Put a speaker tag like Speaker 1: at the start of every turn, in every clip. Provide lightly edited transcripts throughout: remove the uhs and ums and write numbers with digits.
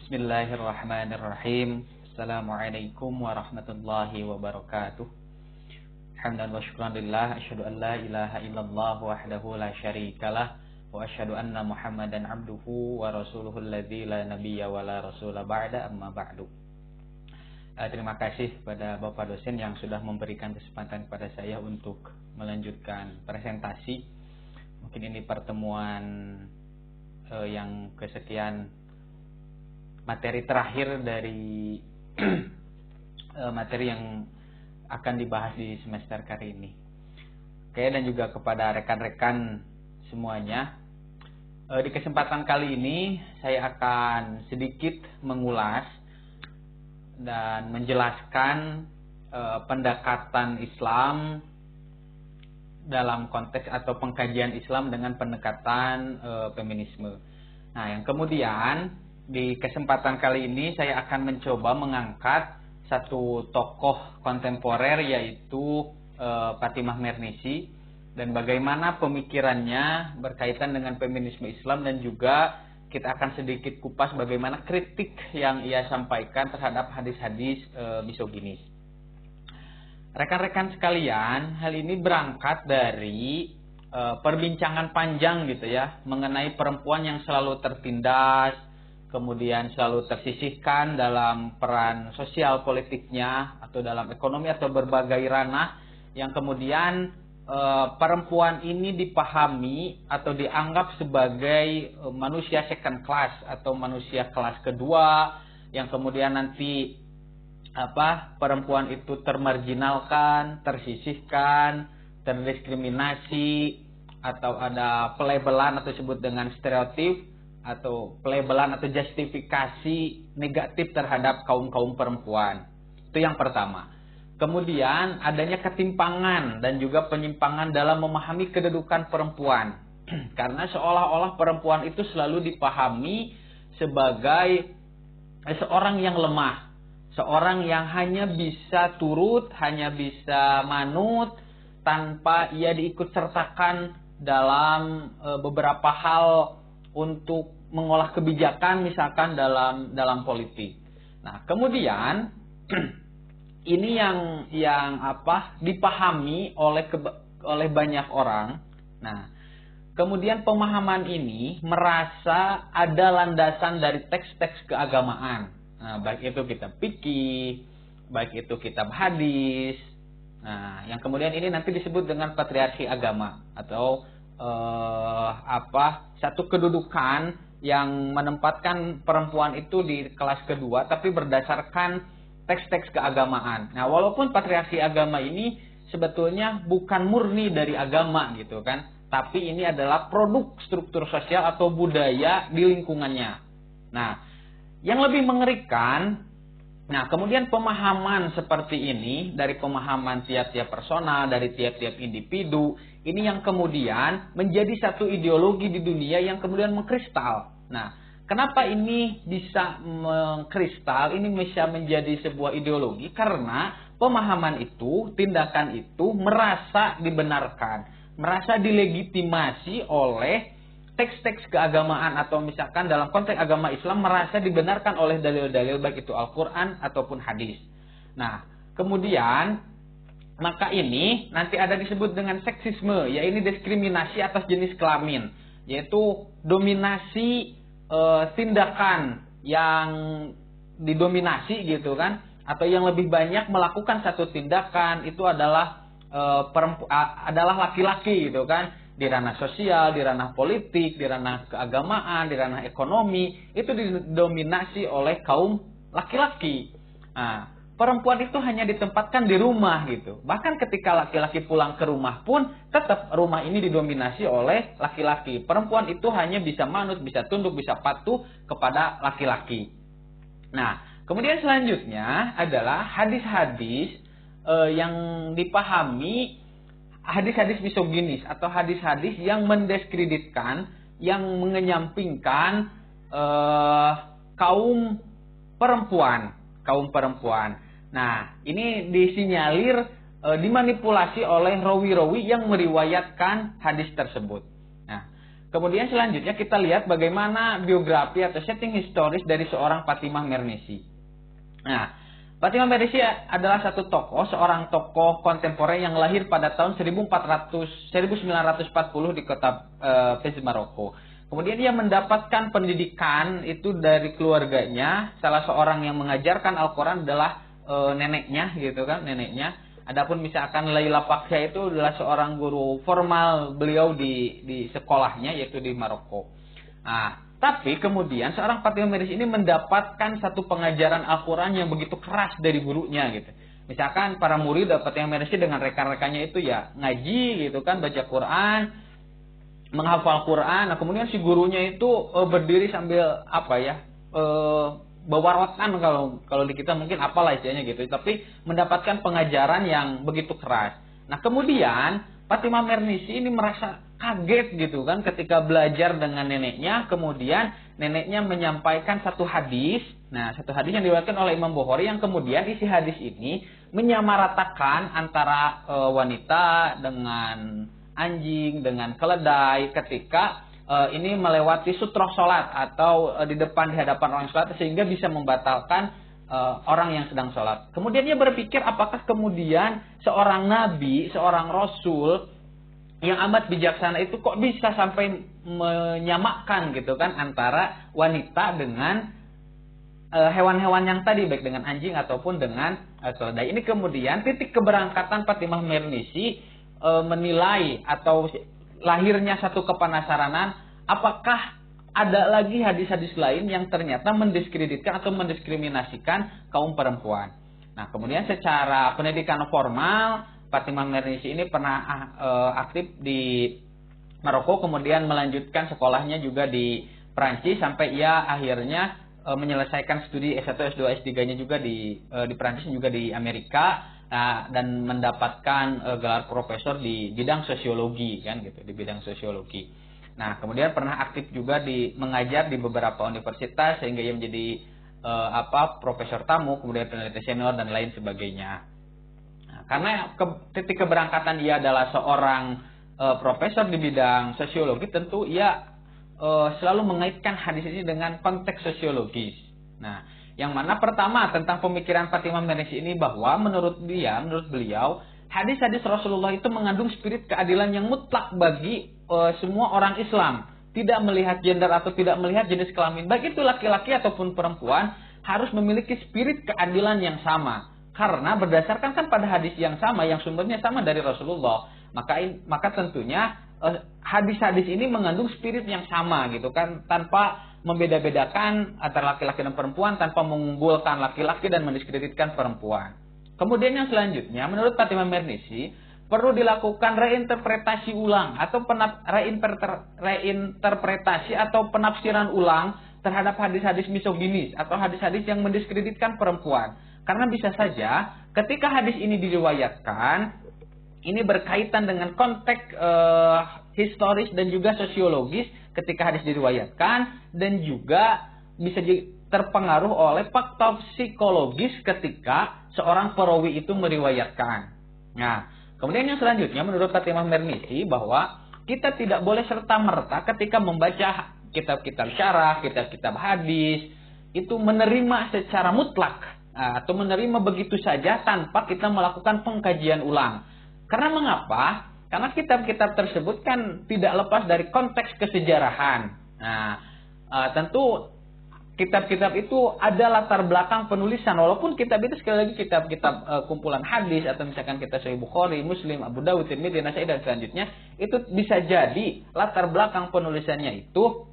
Speaker 1: Bismillahirrahmanirrahim. Assalamualaikum warahmatullahi wabarakatuh. Hamdan wa syukran lillah, asyhadu an la ilaha illallah wahdahu la syarikalah wa asyhadu anna Muhammadan abduhu wa rasuluhu alladzi la nabiyya wa la rasula ba'da, amma ba'du. Terima kasih pada Bapak dosen yang sudah memberikan kesempatan kepada saya untuk melanjutkan presentasi. Mungkin ini pertemuan yang kesekian materi terakhir dari materi yang akan dibahas di semester kali ini. Oke, dan juga kepada rekan-rekan semuanya, di kesempatan kali ini saya akan sedikit mengulas dan menjelaskan pendekatan Islam dalam konteks atau pengkajian Islam dengan pendekatan feminisme. Nah, yang kemudian di kesempatan kali ini saya akan mencoba mengangkat satu tokoh kontemporer, yaitu Fatimah Mernissi, dan bagaimana pemikirannya berkaitan dengan feminisme Islam, dan juga kita akan sedikit kupas bagaimana kritik yang ia sampaikan terhadap hadis-hadis misoginis. Rekan-rekan sekalian, hal ini berangkat dari perbincangan panjang gitu ya, mengenai perempuan yang selalu tertindas, kemudian selalu tersisihkan dalam peran sosial politiknya atau dalam ekonomi atau berbagai ranah, yang kemudian perempuan ini dipahami atau dianggap sebagai manusia second class atau manusia kelas kedua, yang kemudian nanti perempuan itu termarginalkan, tersisihkan, terdiskriminasi, atau ada pelabelan atau disebut dengan stereotip atau pelabelan atau justifikasi negatif terhadap kaum-kaum perempuan. Itu yang pertama. Kemudian adanya ketimpangan dan juga penyimpangan dalam memahami kedudukan perempuan. Karena seolah-olah perempuan itu selalu dipahami sebagai seorang yang lemah, seorang yang hanya bisa turut, hanya bisa manut, tanpa ia diikut sertakan dalam beberapa hal untuk mengolah kebijakan, misalkan dalam politik. Nah, kemudian ini yang dipahami oleh banyak orang. Nah, kemudian pemahaman ini merasa ada landasan dari teks-teks keagamaan. Nah, baik itu kitab fikih, baik itu kitab hadis. Nah, yang kemudian ini nanti disebut dengan patriarki agama atau satu kedudukan yang menempatkan perempuan itu di kelas kedua, tapi berdasarkan teks-teks keagamaan. Nah, walaupun patriarki agama ini sebetulnya bukan murni dari agama gitu kan, tapi ini adalah produk struktur sosial atau budaya di lingkungannya. Nah, yang lebih mengerikan, nah kemudian pemahaman seperti ini dari pemahaman tiap-tiap personal, dari tiap-tiap individu, ini yang kemudian menjadi satu ideologi di dunia yang kemudian mengkristal. Nah, kenapa ini bisa mengkristal, ini bisa menjadi sebuah ideologi? Karena pemahaman itu, tindakan itu merasa dibenarkan, merasa dilegitimasi oleh teks-teks keagamaan, atau misalkan dalam konteks agama Islam merasa dibenarkan oleh dalil-dalil baik itu Al-Quran ataupun hadis. Nah, kemudian maka ini nanti ada disebut dengan seksisme, yaitu diskriminasi atas jenis kelamin, yaitu dominasi tindakan yang didominasi gitu kan, atau yang lebih banyak melakukan satu tindakan itu adalah laki-laki gitu kan, di ranah sosial, di ranah politik, di ranah keagamaan, di ranah ekonomi, itu didominasi oleh kaum laki-laki. Nah, perempuan itu hanya ditempatkan di rumah gitu. Bahkan ketika laki-laki pulang ke rumah pun tetap rumah ini didominasi oleh laki-laki. Perempuan itu hanya bisa manut, bisa tunduk, bisa patuh kepada laki-laki. Nah, kemudian selanjutnya adalah hadis-hadis yang dipahami hadis-hadis misoginis atau hadis-hadis yang mendiskreditkan, yang mengenyampingkan kaum perempuan. Nah, ini disinyalir dimanipulasi oleh rawi-rawi yang meriwayatkan hadis tersebut. Nah, Kemudian selanjutnya kita lihat bagaimana biografi atau setting historis dari seorang Fatimah Mernissi. Nah, Fatimah Mernissi adalah seorang tokoh kontemporer yang lahir pada tahun 1940 di kota Fez, Maroko. Kemudian dia mendapatkan pendidikan itu dari keluarganya. Salah seorang yang mengajarkan Al-Quran adalah neneknya, gitu kan, neneknya. Adapun misalkan Laila Paksha itu adalah seorang guru formal beliau di sekolahnya, yaitu di Maroko. Nah, tapi kemudian seorang Fatimah Mernissi ini mendapatkan satu pengajaran Al-Quran yang begitu keras dari gurunya, gitu. Misalkan para murid Fatimah Mernissi dengan rekan-rekannya itu ya ngaji, gitu kan, baca Quran, menghafal Quran. Nah, kemudian si gurunya itu berdiri sambil bawa rotan, kalau di kita mungkin apalah istilahnya gitu, tapi mendapatkan pengajaran yang begitu keras. Nah, kemudian Fatimah Mernissi ini merasa kaget gitu kan ketika belajar dengan neneknya. Kemudian neneknya menyampaikan satu hadis. Nah, satu hadis yang diriwayatkan oleh Imam Bukhari, yang kemudian isi hadis ini menyamaratakan antara wanita dengan anjing, dengan keledai ketika ini melewati sutroh sholat atau di depan, di hadapan orang sholat, sehingga bisa membatalkan orang yang sedang sholat. Kemudian dia berpikir, apakah kemudian seorang nabi, seorang rasul yang amat bijaksana itu kok bisa sampai menyamakan gitu kan antara wanita dengan hewan-hewan yang tadi, baik dengan anjing ataupun dengan keledai. Ini kemudian titik keberangkatan Fatimah Mernissi menilai atau lahirnya satu kepenasaranan, apakah ada lagi hadis-hadis lain yang ternyata mendiskreditkan atau mendiskriminasikan kaum perempuan. Nah, kemudian secara pendidikan formal, Fatimah Mernissi ini pernah aktif di Maroko, kemudian melanjutkan sekolahnya juga di Prancis sampai ia akhirnya menyelesaikan studi S1, S2, S3-nya juga di Prancis, juga di Amerika. Dan mendapatkan gelar profesor di bidang sosiologi, kan gitu, di bidang sosiologi. Nah, kemudian pernah aktif juga mengajar di beberapa universitas sehingga ia menjadi profesor tamu, kemudian peneliti senior dan lain sebagainya. Nah, karena titik keberangkatan ia adalah seorang profesor di bidang sosiologi, tentu ia selalu mengaitkan hadis ini dengan konteks sosiologis. Nah, yang mana pertama tentang pemikiran Fatimah Mernissi ini bahwa menurut beliau hadis-hadis Rasulullah itu mengandung spirit keadilan yang mutlak bagi semua orang Islam, tidak melihat gender atau tidak melihat jenis kelamin, baik itu laki-laki ataupun perempuan, harus memiliki spirit keadilan yang sama. Karena berdasarkan kan pada hadis yang sama, yang sumbernya sama dari Rasulullah, maka tentunya hadis-hadis ini mengandung spirit yang sama gitu kan, tanpa membeda-bedakan antara laki-laki dan perempuan, tanpa mengunggulkan laki-laki dan mendiskreditkan perempuan. Kemudian yang selanjutnya, menurut Fatimah Mernissi, perlu dilakukan reinterpretasi ulang atau reinterpretasi atau penafsiran ulang terhadap hadis-hadis misoginis atau hadis-hadis yang mendiskreditkan perempuan. Karena bisa saja ketika hadis ini diriwayatkan, ini berkaitan dengan konteks historis dan juga sosiologis ketika hadis diriwayatkan, dan juga bisa terpengaruh oleh faktor psikologis ketika seorang perawi itu meriwayatkan. Nah, kemudian yang selanjutnya menurut Fatimah Mernissi bahwa kita tidak boleh serta-merta ketika membaca kitab-kitab syarah, kitab-kitab hadis, itu menerima secara mutlak atau menerima begitu saja tanpa kita melakukan pengkajian ulang. Karena mengapa? Karena kitab-kitab tersebut kan tidak lepas dari konteks kesejarahan. Nah, tentu kitab-kitab itu ada latar belakang penulisan. Walaupun kitab itu sekali lagi kitab-kitab kumpulan hadis, atau misalkan kita Sahih Bukhari, Muslim, Abu Dawud, Tirmidzi, Nasai dan selanjutnya, itu bisa jadi latar belakang penulisannya itu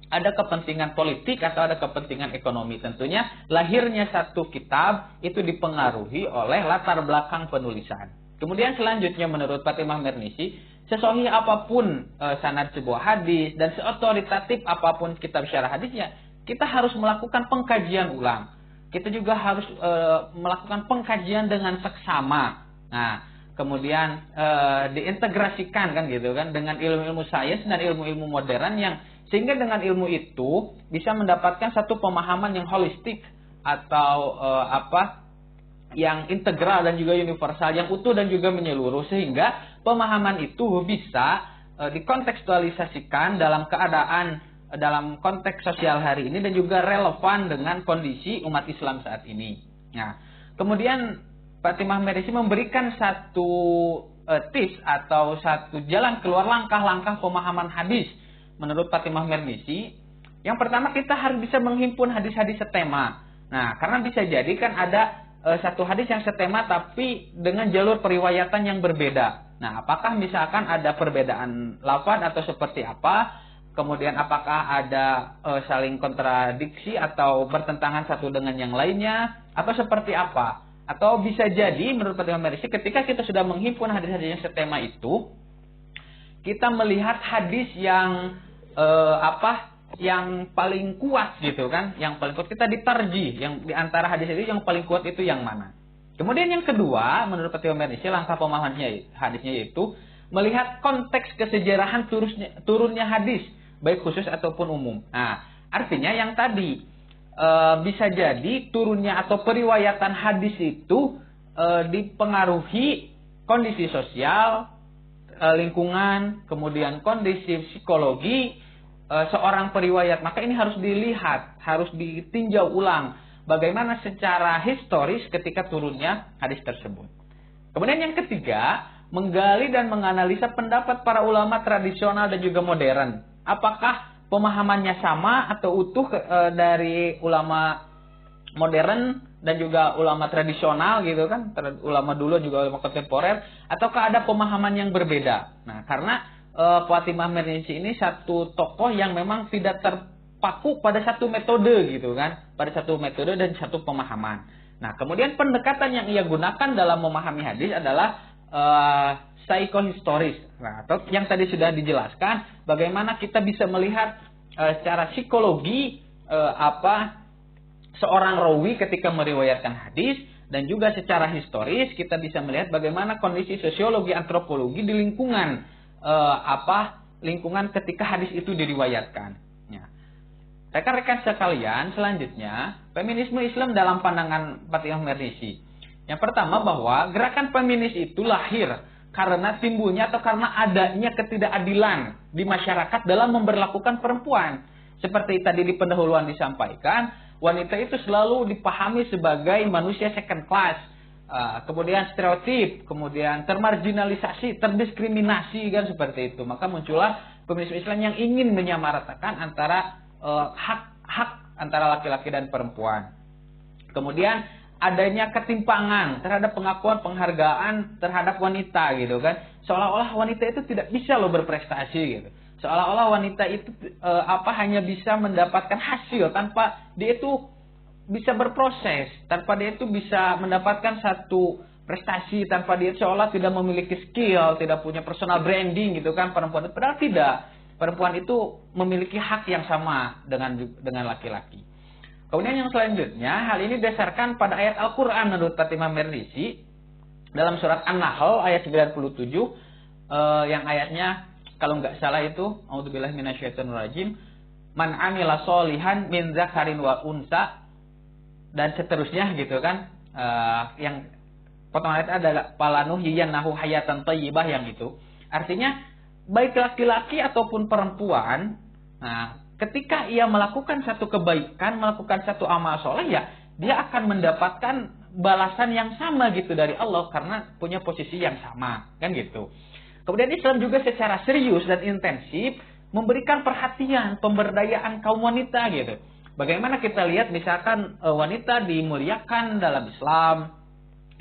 Speaker 1: ada kepentingan politik atau ada kepentingan ekonomi. Tentunya lahirnya satu kitab itu dipengaruhi oleh latar belakang penulisan. Kemudian selanjutnya menurut Fatimah Mernissi, sesahih apapun sanad sebuah hadis dan seotoritatif apapun kitab syarah hadisnya, kita harus melakukan pengkajian ulang. Kita juga harus melakukan pengkajian dengan seksama. Nah, kemudian diintegrasikan kan gitu kan dengan ilmu-ilmu sains dan ilmu-ilmu modern, yang sehingga dengan ilmu itu bisa mendapatkan satu pemahaman yang holistik atau yang integral dan juga universal, yang utuh dan juga menyeluruh, sehingga pemahaman itu bisa dikontekstualisasikan dalam keadaan dalam konteks sosial hari ini dan juga relevan dengan kondisi umat Islam saat ini. Nah, kemudian Fatimah Merisi memberikan satu tips atau satu jalan keluar langkah-langkah pemahaman hadis menurut Fatimah Merisi. Yang pertama, kita harus bisa menghimpun hadis-hadis setema. Nah, karena bisa jadi kan ada satu hadis yang setema tapi dengan jalur periwayatan yang berbeda. Nah, apakah misalkan ada perbedaan lafaz atau seperti apa? Kemudian apakah ada saling kontradiksi atau bertentangan satu dengan yang lainnya atau seperti apa? Atau bisa jadi menurut Fatimah Merisi ketika kita sudah menghimpun hadis-hadis yang setema itu, kita melihat hadis yang yang paling kuat gitu kan, yang paling kuat kita ditarjih, yang di antara hadis itu yang paling kuat itu yang mana. Kemudian yang kedua menurut Fatimah Merisi langkah pemahamannya hadisnya yaitu melihat konteks kesejarahan turunnya hadis baik khusus ataupun umum. Nah, artinya yang tadi bisa jadi turunnya atau periwayatan hadis itu dipengaruhi kondisi sosial, lingkungan, kemudian kondisi psikologi seorang periwayat. Maka ini harus dilihat, harus ditinjau ulang bagaimana secara historis ketika turunnya hadis tersebut. Kemudian yang ketiga, menggali dan menganalisa pendapat para ulama tradisional dan juga modern. Apakah pemahamannya sama atau utuh dari ulama modern dan juga ulama tradisional gitu kan, ulama dulu juga ulama kontemporer, ataukah ada pemahaman yang berbeda. Nah, karena Fatimah Merisi ini satu tokoh yang memang tidak terpaku pada satu metode gitu kan, pada satu metode dan satu pemahaman. Nah, kemudian pendekatan yang ia gunakan dalam memahami hadis adalah psikohistoris. Nah, atau yang tadi sudah dijelaskan bagaimana kita bisa melihat secara psikologi seorang rawi ketika meriwayatkan hadis, dan juga secara historis kita bisa melihat bagaimana kondisi sosiologi antropologi di lingkungan lingkungan ketika hadis itu diriwayatkan. Ya. Rekan-rekan sekalian, selanjutnya feminisme Islam dalam pandangan Fatimah Merisi. Yang pertama, bahwa gerakan feminis itu lahir karena timbulnya atau karena adanya ketidakadilan di masyarakat dalam memperlakukan perempuan. Seperti tadi di pendahuluan disampaikan, wanita itu selalu dipahami sebagai manusia second class, kemudian stereotip, kemudian termarginalisasi, terdiskriminasi kan seperti itu. Maka muncullah feminisme Islam yang ingin menyamaratakan antara hak antara laki-laki dan perempuan. Kemudian adanya ketimpangan terhadap pengakuan penghargaan terhadap wanita gitu kan, seolah-olah wanita itu tidak bisa berprestasi gitu, seolah-olah wanita itu hanya bisa mendapatkan hasil tanpa dia itu bisa berproses, tanpa dia itu bisa mendapatkan satu prestasi, tanpa dia seolah tidak memiliki skill, tidak punya personal branding gitu kan perempuan itu. Padahal tidak, perempuan itu memiliki hak yang sama dengan laki-laki. Kemudian yang selanjutnya, hal ini didasarkan pada ayat Al-Quran menurut Fatimah Merisi dalam surat An-Nahl ayat 97 yang ayatnya kalau nggak salah itu a'udzubillahi minasyaitonirrajim, man amila sholihan min dzakarin wa unsa, dan seterusnya gitu kan, yang potongan ayat adalah falanuhyiyannahu hayatan thayyibah, yang itu artinya baik laki-laki ataupun perempuan. Nah, ketika ia melakukan satu kebaikan, melakukan satu amal soleh, ya dia akan mendapatkan balasan yang sama gitu dari Allah karena punya posisi yang sama, kan gitu. Kemudian Islam juga secara serius dan intensif memberikan perhatian pemberdayaan kaum wanita gitu. Bagaimana kita lihat misalkan wanita dimuliakan dalam Islam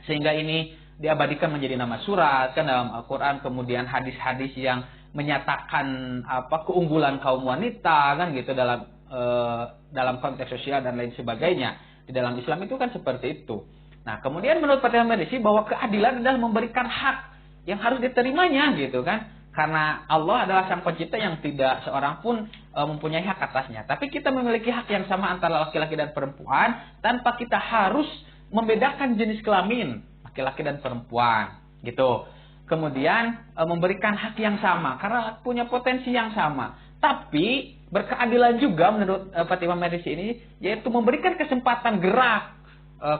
Speaker 1: sehingga ini diabadikan menjadi nama surat kan dalam Al-Quran, kemudian hadis-hadis yang menyatakan keunggulan kaum wanita kan gitu dalam konteks sosial dan lain sebagainya. Di dalam Islam itu kan seperti itu. Nah, kemudian menurut Fatimah Merisi bahwa keadilan adalah memberikan hak yang harus diterimanya gitu kan. Karena Allah adalah sang pencipta yang tidak seorang pun mempunyai hak atasnya. Tapi kita memiliki hak yang sama antara laki-laki dan perempuan tanpa kita harus membedakan jenis kelamin laki-laki dan perempuan gitu. Kemudian memberikan hak yang sama karena punya potensi yang sama. Tapi berkeadilan juga menurut Fatimah Merisi ini, yaitu memberikan kesempatan gerak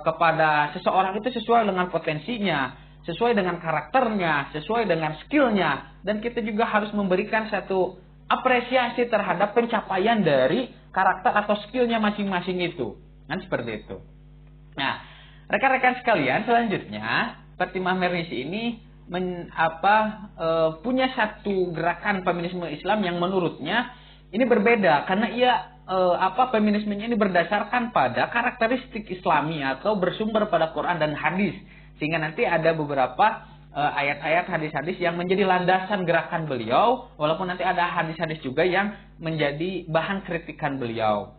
Speaker 1: kepada seseorang itu sesuai dengan potensinya. sesuai dengan karakternya, sesuai dengan skillnya, dan kita juga harus memberikan satu apresiasi terhadap pencapaian dari karakter atau skillnya masing-masing itu. Kan seperti itu. Nah, rekan-rekan sekalian, selanjutnya Fatimah Mernissi ini punya satu gerakan feminisme Islam yang menurutnya ini berbeda karena ia feminismenya ini berdasarkan pada karakteristik Islami atau bersumber pada Quran dan hadis. Sehingga nanti ada beberapa ayat-ayat hadis-hadis yang menjadi landasan gerakan beliau, walaupun nanti ada hadis-hadis juga yang menjadi bahan kritikan beliau.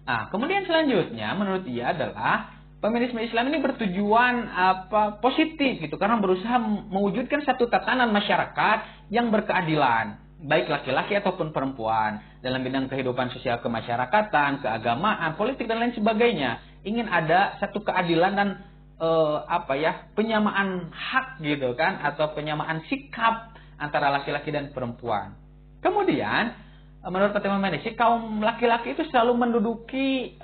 Speaker 1: Nah, kemudian selanjutnya menurut dia adalah feminisme Islam ini bertujuan positif gitu, karena berusaha mewujudkan satu tatanan masyarakat yang berkeadilan, baik laki-laki ataupun perempuan, dalam bidang kehidupan sosial kemasyarakatan, keagamaan, politik dan lain sebagainya. Ingin ada satu keadilan dan penyamaan hak gitu kan, atau penyamaan sikap antara laki-laki dan perempuan. Kemudian menurut Fatimah Mernissi, kaum laki-laki itu selalu menduduki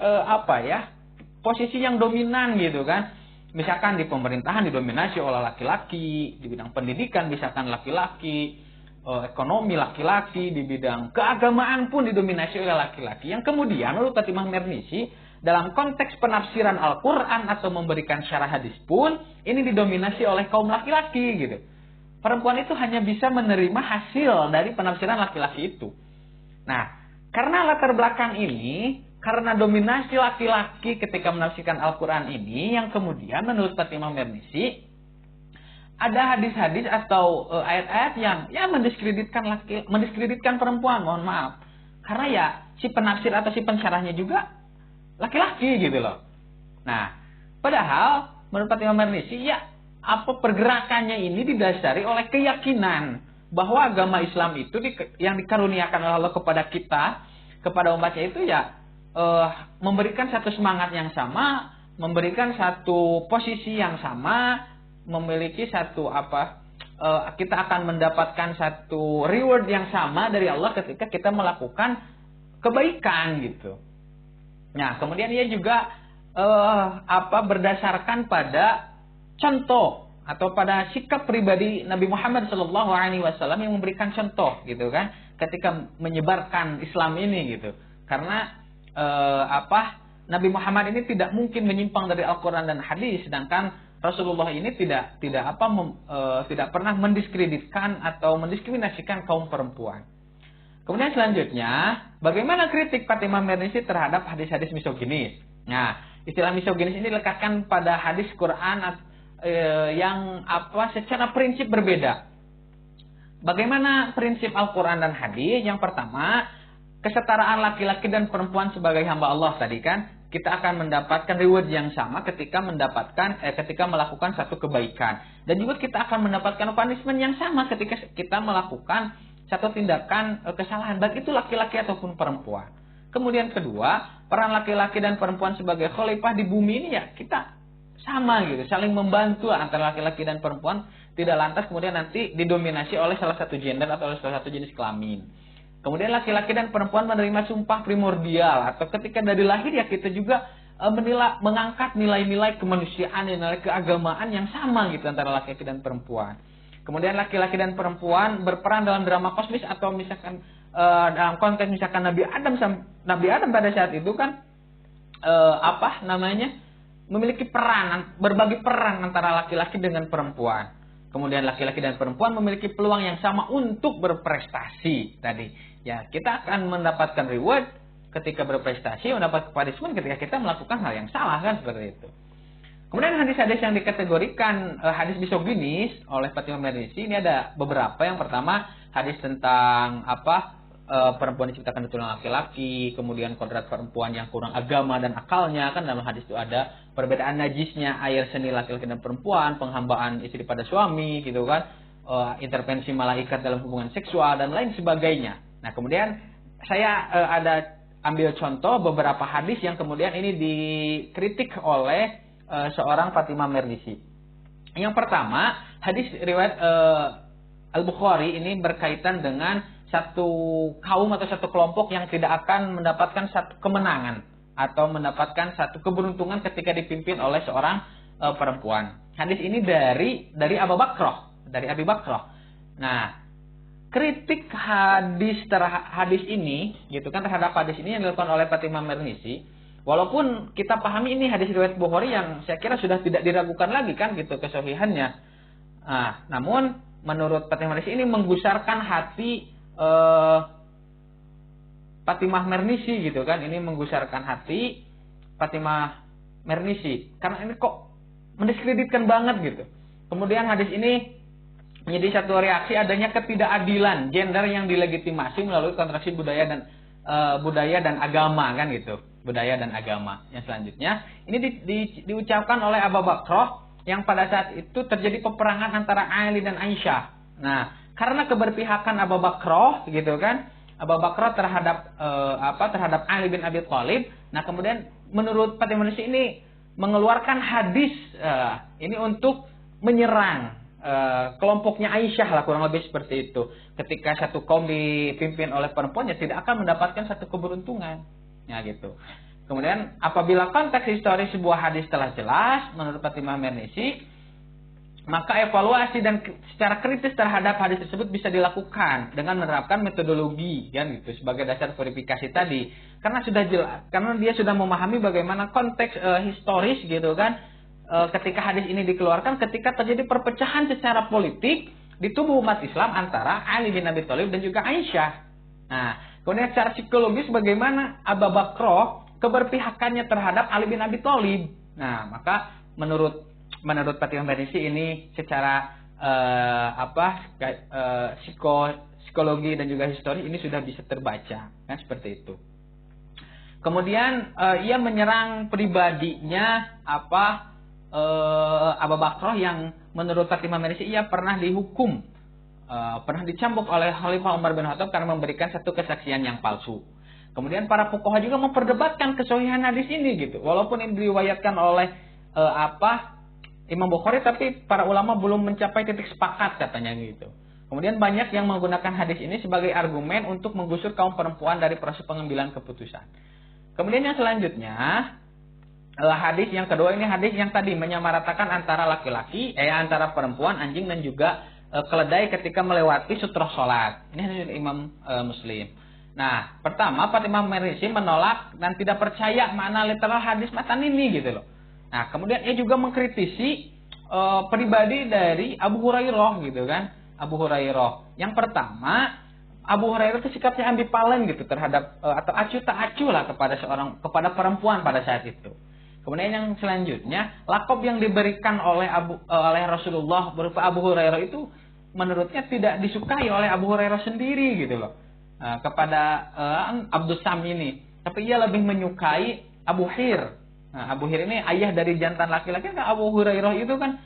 Speaker 1: posisi yang dominan gitu kan. Misalkan di pemerintahan didominasi oleh laki-laki, di bidang pendidikan misalkan laki-laki, ekonomi laki-laki, di bidang keagamaan pun didominasi oleh laki-laki. Yang kemudian menurut Fatimah Mernissi, dalam konteks penafsiran Al-Quran atau memberikan syarah hadis pun ini didominasi oleh kaum laki-laki gitu. Perempuan itu hanya bisa menerima hasil dari penafsiran laki-laki itu. Nah, karena latar belakang ini, karena dominasi laki-laki ketika menafsirkan Al-Quran ini, yang kemudian menurut Fatimah Mernissi ada hadis-hadis atau ayat-ayat yang mendiskreditkan perempuan, mohon maaf. Karena ya si penafsir atau si pensyarahnya juga laki-laki gitu loh. Nah, padahal menurut Fatimah Mernissi pergerakannya ini didasari oleh keyakinan bahwa agama Islam itu yang dikaruniakan oleh Allah kepada kita, kepada umatnya itu memberikan satu semangat yang sama, memberikan satu posisi yang sama, memiliki satu kita akan mendapatkan satu reward yang sama dari Allah ketika kita melakukan kebaikan gitu. Nah, kemudian ia juga berdasarkan pada contoh atau pada sikap pribadi Nabi Muhammad SAW yang memberikan contoh gitu kan, ketika menyebarkan Islam ini gitu. Karena Nabi Muhammad ini tidak mungkin menyimpang dari Al-Quran dan hadis, sedangkan Rasulullah ini tidak pernah mendiskreditkan atau mendiskriminasikan kaum perempuan. Kemudian selanjutnya, bagaimana kritik Fatimah Mernissi terhadap hadis-hadis misoginis? Nah, istilah misoginis ini dilekatkan pada hadis Quran yang secara prinsip berbeda. Bagaimana prinsip Al-Quran dan hadis? Yang pertama, kesetaraan laki-laki dan perempuan sebagai hamba Allah tadi kan, kita akan mendapatkan reward yang sama ketika melakukan satu kebaikan, dan juga kita akan mendapatkan punishment yang sama ketika kita melakukan satu tindakan kesalahan, baik itu laki-laki ataupun perempuan. Kemudian kedua, peran laki-laki dan perempuan sebagai khalifah di bumi ini kita sama gitu, saling membantu antara laki-laki dan perempuan, tidak lantas kemudian nanti didominasi oleh salah satu gender atau oleh salah satu jenis kelamin. Kemudian laki-laki dan perempuan menerima sumpah primordial, atau ketika dari lahir kita juga mengangkat nilai-nilai kemanusiaan, nilai keagamaan yang sama gitu antara laki-laki dan perempuan. Kemudian laki-laki dan perempuan berperan dalam drama kosmis, atau misalkan dalam konteks misalkan Nabi Adam pada saat itu kan memiliki peran, berbagi peran antara laki-laki dengan perempuan. Kemudian laki-laki dan perempuan memiliki peluang yang sama untuk berprestasi tadi. Ya, kita akan mendapatkan reward ketika berprestasi, mendapat punishment ketika kita melakukan hal yang salah kan, seperti itu. Kemudian hadis-hadis yang dikategorikan hadis misoginis oleh Fatimah Mernissi ini ada beberapa. Yang pertama, hadis tentang perempuan diciptakan dari tulang laki-laki, kemudian kodrat perempuan yang kurang agama dan akalnya, kan dalam hadis itu ada perbedaan najisnya air seni laki-laki dan perempuan, penghambaan istri pada suami gitu kan, intervensi malaikat dalam hubungan seksual dan lain sebagainya. Nah, kemudian saya ada ambil contoh beberapa hadis yang kemudian ini dikritik oleh seorang Fatimah Mernissi. Yang pertama, hadis riwayat Al-Bukhari ini berkaitan dengan satu kaum atau satu kelompok yang tidak akan mendapatkan satu kemenangan atau mendapatkan satu keberuntungan ketika dipimpin oleh seorang perempuan. Hadis ini dari Abu Bakrah, dari Abi Bakrah. Nah, kritik hadis ini gitu kan, terhadap hadis ini yang dilakukan oleh Fatimah Mernisi, walaupun kita pahami ini hadis riwayat Bukhari yang saya kira sudah tidak diragukan lagi kan gitu kesahihannya. Nah, namun menurut Fatimah Mernisi ini menggusarkan hati Fatimah Mernisi gitu kan, ini menggusarkan hati Fatimah Mernisi karena ini kok mendiskreditkan banget gitu. Kemudian hadis ini menjadi satu reaksi adanya ketidakadilan gender yang dilegitimasi melalui kontraksi budaya dan agama kan gitu, budaya dan agama. Yang selanjutnya ini diucapkan oleh Abu Bakrah yang pada saat itu terjadi peperangan antara Ali dan Aisyah. Nah, karena keberpihakan Abu Bakrah gitu kan, Abu Bakrah terhadap Ali bin Abi Thalib. Nah, kemudian menurut Fatimah Mernisi ini mengeluarkan hadis ini untuk menyerang kelompoknya Aisyah lah, kurang lebih seperti itu. Ketika satu kaum dipimpin oleh perempuan, ya tidak akan mendapatkan satu keberuntungan. Ya gitu. Kemudian apabila konteks historis sebuah hadis telah jelas menurut Fatimah Mernisi, maka evaluasi dan secara kritis terhadap hadis tersebut bisa dilakukan dengan menerapkan metodologi kan gitu sebagai dasar verifikasi tadi. Karena sudah jelas, karena dia sudah memahami bagaimana konteks historis gitu kan. Ketika hadis ini dikeluarkan ketika terjadi perpecahan secara politik di tubuh umat Islam antara Ali bin Abi Thalib dan juga Aisyah. Nah, kemudian secara psikologis bagaimana Abu Bakrah keberpihakannya terhadap Ali bin Abi Thalib. Nah, maka menurut Fatimah Mernisi ini secara psikologi dan juga historis ini sudah bisa terbaca, kan seperti itu. Kemudian ia menyerang pribadinya Abu Bakrah yang menurut Fatimah Mernisi ia pernah dihukum, pernah dicambuk oleh Khalifah Umar bin Khattab karena memberikan satu kesaksian yang palsu. Kemudian para fuqaha juga memperdebatkan kesahihan hadis ini gitu. Walaupun ini diriwayatkan oleh Imam Bukhari, tapi para ulama belum mencapai titik sepakat katanya gitu. Kemudian banyak yang menggunakan hadis ini sebagai argumen untuk menggusur kaum perempuan dari proses pengambilan keputusan. Kemudian yang selanjutnya, hadis yang kedua ini hadis yang tadi menyamaratakan antara laki-laki, antara perempuan, anjing dan juga keledai ketika melewati sutra sholat. Ini hadis Imam Muslim. Nah, pertama Fatimah Mernisi menolak dan tidak percaya makna literal hadis matan ini gitu loh. Nah, kemudian ia juga mengkritisi pribadi dari Abu Hurairah gitu kan. Abu Hurairah. Yang pertama, Abu Hurairah itu sikapnya ambivalen gitu terhadap atau acuh tak acuh lah kepada perempuan pada saat itu. Kemudian yang selanjutnya, lakob yang diberikan oleh Rasulullah berupa Abu Hurairah itu menurutnya tidak disukai oleh Abu Hurairah sendiri gitu loh. Kepada Abdus Sam ini. Tapi ia lebih menyukai Abu Hir. Nah, Abu Hir ini ayah dari jantan laki-laki kan. Abu Hurairah itu kan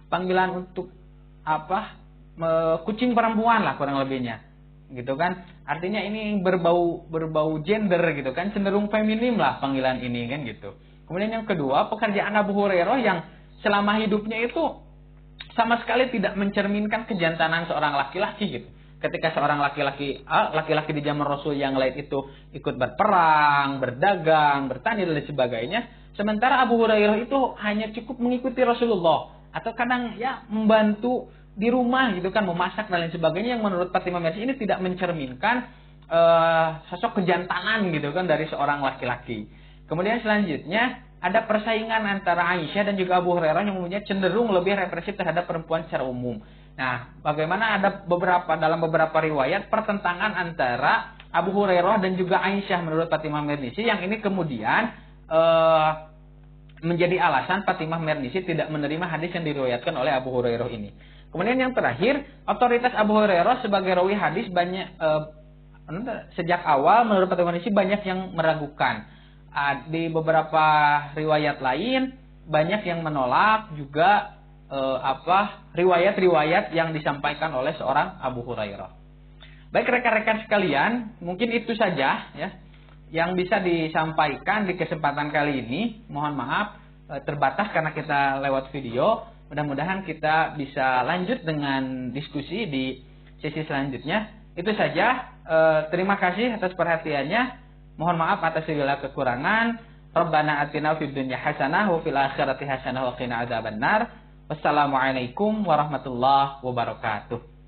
Speaker 1: panggilan untuk kucing perempuan lah kurang lebihnya. Gitu kan. Artinya ini berbau gender gitu kan, cenderung feminim lah panggilan ini kan gitu. Kemudian yang kedua, pekerjaan Abu Hurairah yang selama hidupnya itu sama sekali tidak mencerminkan kejantanan seorang laki-laki gitu. Ketika seorang laki-laki di zaman Rasul yang lain itu ikut berperang, berdagang, bertani dan lain sebagainya, sementara Abu Hurairah itu hanya cukup mengikuti Rasulullah atau kadang ya membantu di rumah gitu kan, memasak dan lain sebagainya, yang menurut Fatimah Mernisi ini tidak mencerminkan sosok kejantanan gitu kan dari seorang laki-laki. Kemudian selanjutnya ada persaingan antara Aisyah dan juga Abu Hurairah yang umumnya cenderung lebih represif terhadap perempuan secara umum. Nah, bagaimana ada dalam beberapa riwayat pertentangan antara Abu Hurairah dan juga Aisyah menurut Fatimah Mernisi, yang ini kemudian menjadi alasan Fatimah Mernisi tidak menerima hadis yang diriwayatkan oleh Abu Hurairah ini. Kemudian yang terakhir, otoritas Abu Hurairah sebagai rawi hadis banyak sejak awal menurut Fatimah Mernisi banyak yang meragukan. Di beberapa riwayat lain banyak yang menolak juga riwayat-riwayat yang disampaikan oleh seorang Abu Hurairah. Baik rekan-rekan sekalian, mungkin itu saja ya yang bisa disampaikan di kesempatan kali ini. Mohon maaf terbatas karena kita lewat video. Mudah-mudahan kita bisa lanjut dengan diskusi di sesi selanjutnya. Itu saja. Terima kasih atas perhatiannya. Mohon maaf atas segala kekurangan. Rabbana atina fid dunya hasanah wa fil akhirati hasanah wa qina adzabannar. Wassalamualaikum warahmatullahi wabarakatuh.